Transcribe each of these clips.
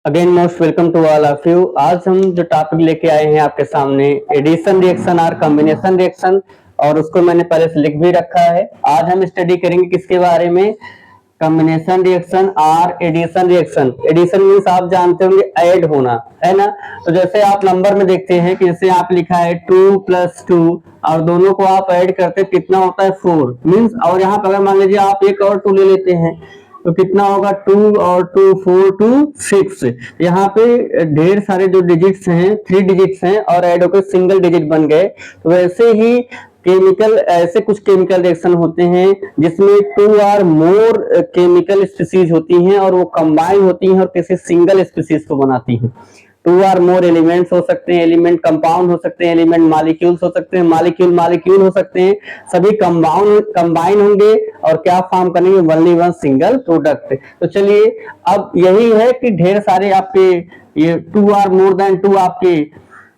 Again most welcome to all of you. आज हम जो टॉपिक लेके आए हैं आपके सामने एडिशन रिएक्शन और कॉम्बिनेशन रिएक्शन, और उसको मैंने पहले से लिख भी रखा है। आज हम स्टडी करेंगे किसके बारे में? कॉम्बिनेशन रिएक्शन और एडिशन रिएक्शन। एडिशन मीन्स आप जानते होंगे ऐड होना, है ना। तो जैसे आप नंबर में देखते हैं कि जैसे आप लिखा है 2 + 2 और दोनों को आप ऐड करते हैं कितना होता है 4 मीन्स। और यहाँ पर अगर मान लीजिए आप एक और 2 ले लेते हैं तो कितना होगा 2 और 2 4 2 6। यहाँ पे ढेर सारे जो डिजिट्स हैं 3 डिजिट्स हैं और ऐड होकर सिंगल डिजिट बन गए। तो वैसे ही ऐसे कुछ केमिकल रिएक्शन होते हैं जिसमें 2 और मोर केमिकल स्पीसीज होती हैं और वो कंबाइन होती हैं और किसी सिंगल स्पीसीज को बनाती हैं। 2 और मोर एलिमेंट्स हो सकते हैं, एलिमेंट कंपाउंड हो सकते हैं, एलिमेंट मॉलिक्यूल्स हो सकते हैं, मॉलिक्यूल हो सकते हैं। सभी कंबाइन होंगे और क्या फॉर्म करेंगे? Only one single product. तो चलिए, अब यही है कि ढेर सारे आपके ये 2 और मोर देन 2 आपके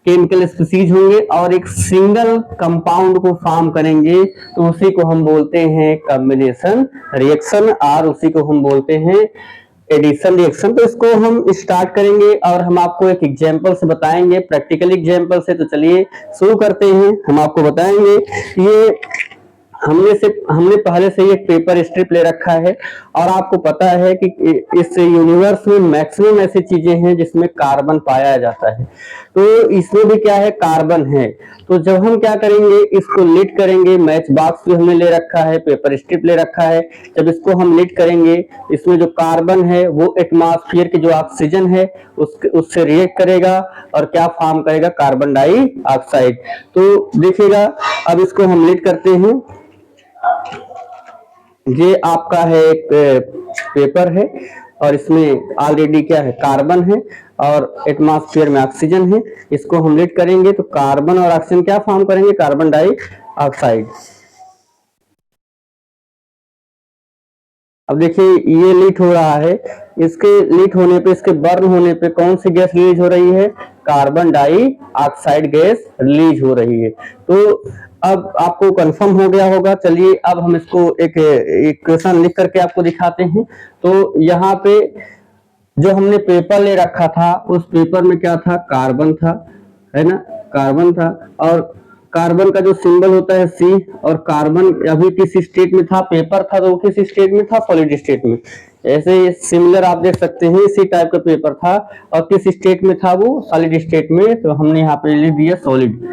केमिकल स्पीसीज होंगे और एक सिंगल कंपाउंड को फॉर्म करेंगे, तो उसी को हम बोलते हैं कॉम्बिनेशन रिएक्शन और उसी को हम बोलते हैं एडिशन रिएक्शन। तो इसको हम स्टार्ट करेंगे और हम आपको एक एग्जांपल से बताएंगे, प्रैक्टिकल एग्जांपल से। तो चलिए शुरू करते हैं। हम आपको बताएंगे ये हमने पहले से ही एक पेपर स्ट्रिप ले रखा है और आपको पता है कि इस यूनिवर्स में मैक्सिमम ऐसी चीजें हैं जिसमें कार्बन पाया जाता है। तो इसमें भी क्या है? कार्बन है। तो जब हम क्या करेंगे, इसको लीड करेंगे। मैच बॉक्स भी हमने ले रखा है, पेपर स्ट्रिप ले रखा है। जब इसको हम लीड करेंगे, इसमें जो कार्बन है वो एटमॉस्फेयर के जो ऑक्सीजन है उससे रिएक्ट करेगा और क्या फॉर्म करेगा? Carbon dioxide. तो देखिएगा, अब इसको हम लीड करते हैं। ये आपका है एक पेपर है और इसमें ऑलरेडी क्या है? कार्बन है और एटमॉस्फेयर में ऑक्सीजन है। इसको हम लीड करेंगे तो कार्बन और ऑक्सीजन क्या फॉर्म करेंगे? Carbon dioxide. अब देखिए ये लीट हो रहा है, इसके लीट होने पे, इसके बर्न होने पे कौन सी गैस रिलीज हो रही है? कार्बन डाइऑक्साइड गैस रिलीज हो रही है। तो अब आपको कंफर्म हो गया होगा। चलिए अब हम इसको एक इक्वेशन लिख करके आपको दिखाते हैं। तो यहाँ पे जो हमने पेपर ले रखा था उस पेपर में क्या था? कार्बन था, है ना। कार्बन था और कार्बन का जो सिंबल होता है C, और कार्बन अभी किस स्टेट में था? पेपर था तो किस स्टेट में था? सॉलिड स्टेट में। ऐसे सिमिलर आप देख सकते हैं, इसी टाइप का पेपर था और किस स्टेट में था वो? सॉलिड स्टेट में। तो हमने यहाँ पे लिख दिया सॉलिड।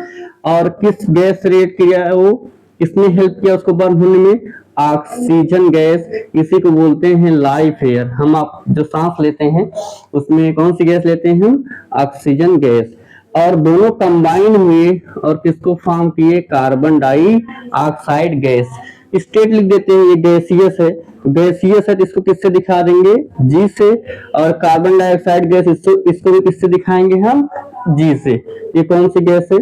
और किस गैस से रिएक्ट किया है वो? किसने हेल्प किया उसको बर्न होने में? Oxygen gas. इसी को बोलते हैं लाइफ एयर। हम आप जो सांस लेते हैं उसमें कौन सी गैस लेते हैं? Oxygen gas. और दोनों कंबाइन हुए और किसको फॉर्म किए? Carbon dioxide gas. स्टेट लिख देते हैं, ये गैसियस है। गैसियस है तो इसको किससे दिखा देंगे? जी से। और कार्बन डाइऑक्साइड गैस इसको भी किससे दिखाएंगे हम? जी से। ये कौन सी गैस है?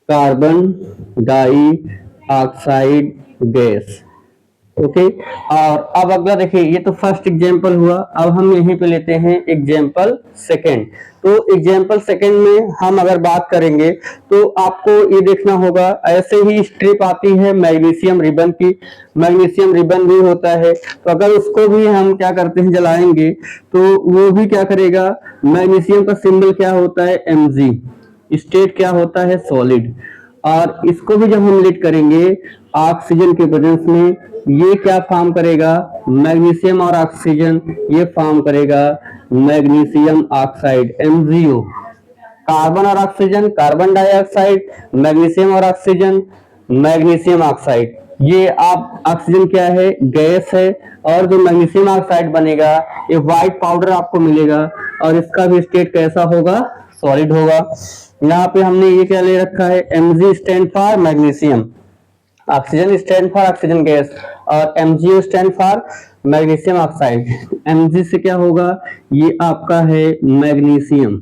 Carbon dioxide gas. ओके। और अब अगला देखिए, ये तो फर्स्ट एग्जांपल हुआ। अब हम यहीं पे लेते हैं एग्जांपल सेकंड। तो एग्जांपल सेकंड में हम अगर बात करेंगे तो आपको ये देखना होगा, ऐसे ही स्ट्रिप आती है मैग्नीशियम रिबन की। मैग्नीशियम रिबन भी होता है, तो अगर उसको भी हम क्या करते हैं, जलाएंगे तो वो भी क्या करेगा? मैग्नीशियम का सिंबल क्या होता है? Mg। स्टेट क्या होता है? सॉलिड। और इसको भी जब हम लीड करेंगे ऑक्सीजन के प्रेजेंस में, ये क्या फॉर्म करेगा? मैग्नीशियम और ऑक्सीजन, ये फॉर्म करेगा मैग्नीशियम ऑक्साइड MgO। कार्बन और ऑक्सीजन, कार्बन डाइऑक्साइड, मैग्नीशियम और ऑक्सीजन, मैग्नीशियम ऑक्साइड। ये आप ऑक्सीजन क्या है? गैस है। और जो मैग्नीशियम ऑक्साइड बनेगा ये व्हाइट पाउडर आपको मिलेगा और इसका भी स्टेट कैसा होगा? सॉलिड होगा। यहाँ पे हमने ये क्या ले रखा है? Mg stand for magnesium, oxygen stand for oxygen gas और MgO stand for magnesium oxide. Mg से क्या होगा? ये आपका है मैग्नीशियम।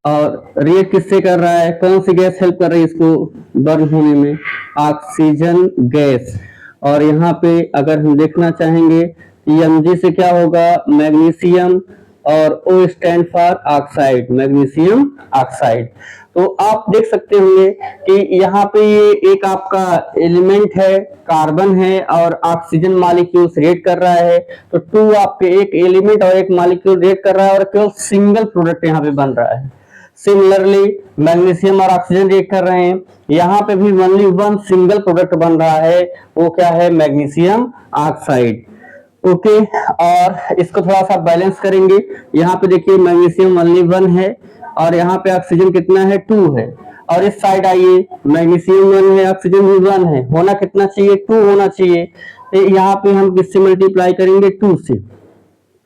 और रिएक्ट किससे कर रहा है? कौन सी गैस हेल्प कर रही है इसको बर्न होने में? Oxygen gas. और यहाँ पे अगर हम देखना चाहेंगे Mg से क्या होगा? मैग्नीशियम और O stand for oxide, magnesium oxide. तो आप देख सकते होंगे कि यहाँ पे ये एक आपका एलिमेंट है, कार्बन है और ऑक्सीजन मॉलिक्यूल्स रिएक्ट कर रहा है। तो 2 आपके एक एलिमेंट और एक मॉलिक्यूल रिएक्ट कर रहा है और केवल सिंगल प्रोडक्ट यहाँ पे बन रहा है। सिमिलरली मैग्नीशियम और ऑक्सीजन रिएक्ट कर रहे हैं, यहाँ पे भी ओनली वन सिंगल प्रोडक्ट बन रहा है, वो क्या है, मैग्नीशियम ऑक्साइड। ओके, और इसको थोड़ा सा बैलेंस करेंगे। यहाँ पे देखिए मैग्नीशियम ओनली 1 है और यहाँ पे ऑक्सीजन कितना है, 2 है। और इस साइड आइए, मैग्नीशियम 1 है, ऑक्सीजन भी 1 है, होना कितना चाहिए, 2 होना चाहिए। तो यहाँ पे हम किससे मल्टीप्लाई करेंगे, 2 से।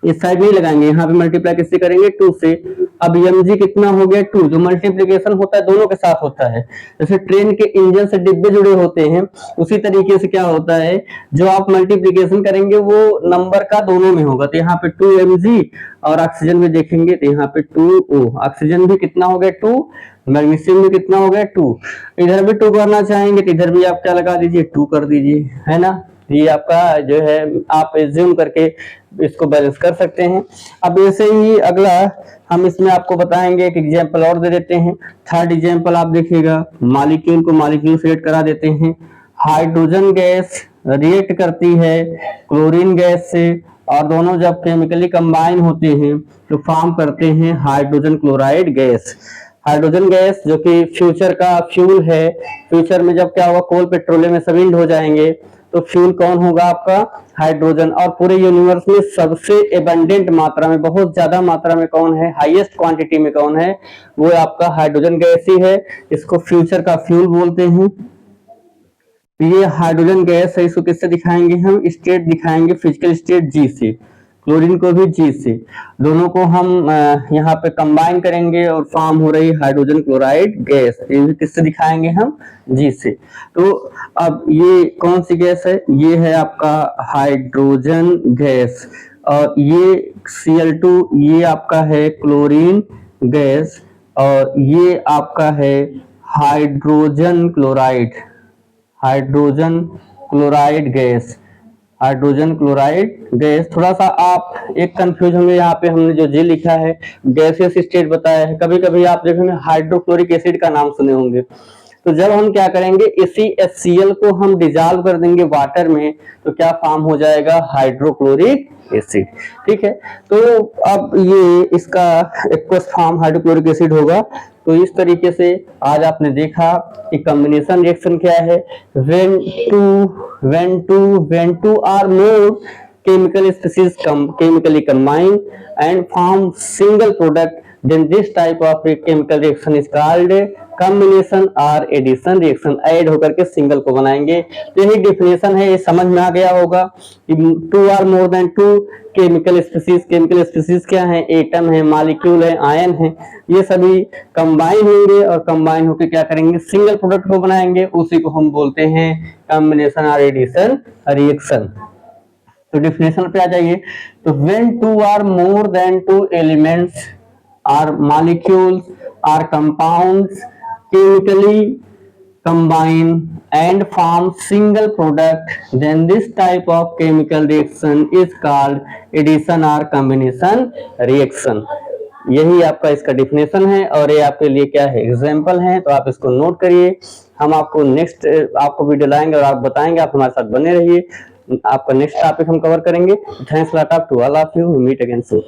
इस साइड नहीं लगाएंगे, यहाँ पे मल्टीप्लाई किससे करेंगे, 2 से। अब mg कितना हो गया, 2। जो मल्टीप्लिकेशन होता है दोनों के साथ होता है, जैसे ट्रेन के इंजन से डिब्बे जुड़े होते हैं, उसी तरीके से क्या होता है, जो आप मल्टीप्लिकेशन करेंगे वो नंबर का दोनों में होगा। तो यहाँ पे 2 mg और ऑक्सीजन में देखेंगे तो यहाँ पे 2O, ऑक्सीजन भी कितना हो गया, 2, मैग्नीशियम भी कितना हो गया, 2। इधर भी 2 करना चाहेंगे तो इधर भी आप क्या लगा दीजिए, 2 कर दीजिए, है ना। ये आपका जो है आप एज्यूम करके इसको बैलेंस कर सकते हैं। अब ऐसे ही अगला हम इसमें आपको बताएंगे, एक एग्जांपल और दे देते हैं। थर्ड एग्जांपल आप देखिएगा, मॉलिक्यूल को मॉलिक्यूल से रिएक्ट करा देते हैं। हाइड्रोजन गैस रिएक्ट करती है क्लोरीन गैस से और दोनों जब केमिकली कंबाइन होते हैं तो फॉर्म करते हैं hydrogen chloride gas. Hydrogen gas जो कि फ्यूचर का फ्यूल है, फ्यूचर में जब क्या होगा, कोल पेट्रोलियम में सब इंड हो जाएंगे तो फ्यूल कौन होगा आपका, हाइड्रोजन। और पूरे यूनिवर्स में सबसे एबंडेंट मात्रा में, बहुत ज्यादा मात्रा में कौन है, हाईएस्ट क्वांटिटी में कौन है, वो आपका हाइड्रोजन गैस ही है। इसको फ्यूचर का फ्यूल बोलते हैं। ये हाइड्रोजन गैस है, इसको किससे दिखाएंगे हम, स्टेट दिखाएंगे, फिजिकल स्टेट G से। क्लोरीन को भी G से, दोनों को हम यहाँ पे कंबाइन करेंगे और फॉर्म हो रही हाइड्रोजन क्लोराइड गैस। ये किससे दिखाएंगे हम, G से। तो अब ये कौन सी गैस है, ये है आपका हाइड्रोजन गैस और ये Cl2, ये आपका है क्लोरीन गैस और ये आपका है hydrogen chloride, hydrogen chloride gas, hydrogen chloride gas. थोड़ा सा आप एक कंफ्यूज होंगे, यहाँ पे हमने जो जी लिखा है गैसियस स्टेट बताया है। कभी कभी आप देखेंगे हाइड्रोक्लोरिक एसिड का नाम सुने होंगे। तो जब हम क्या करेंगे, इसी HCl को हम डिजॉल्व कर देंगे वाटर में तो क्या फॉर्म हो जाएगा, हाइड्रोक्लोरिक एसिड। ठीक है, तो अब ये इसका एक्वस फॉर्म हाइड्रोक्लोरिक एसिड होगा। तो इस तरीके से आज आपने देखा कि कॉम्बिनेशन रिएक्शन क्या है, when two or more chemical species chemically combine and form single product, then this type of chemical reaction is called combination और एडिशन रिएक्शन। ऐड होकर के सिंगल को बनाएंगे। तो यही डिफिनेशन है, ये समझ में आ गया होगा कि 2 or more than 2 chemical species. Chemical species क्या है, एटम है, मॉलिक्यूल है, आयन है, ये सभी कंबाइन होंगे और कंबाइन होकर क्या करेंगे, सिंगल प्रोडक्ट को बनाएंगे। उसी को हम बोलते हैं कॉम्बिनेशन और एडिशन रिएक्शन। तो डिफिनेशन पे आ जाइए। तो when 2 or more than 2 elements or molecules or compounds chemically combine and form single product, then this type of chemical reaction is called addition or combination reaction। यही आपका इसका definition है और ये आपके लिए क्या है, एग्जाम्पल है। तो आप इसको नोट करिए। हम आपको नेक्स्ट आपको वीडियो लाएंगे और आप बताएंगे, आप हमारे साथ बने रहिए। आपका नेक्स्ट टॉपिक हम कवर करेंगे। Thanks lot of to all of you, meet again soon.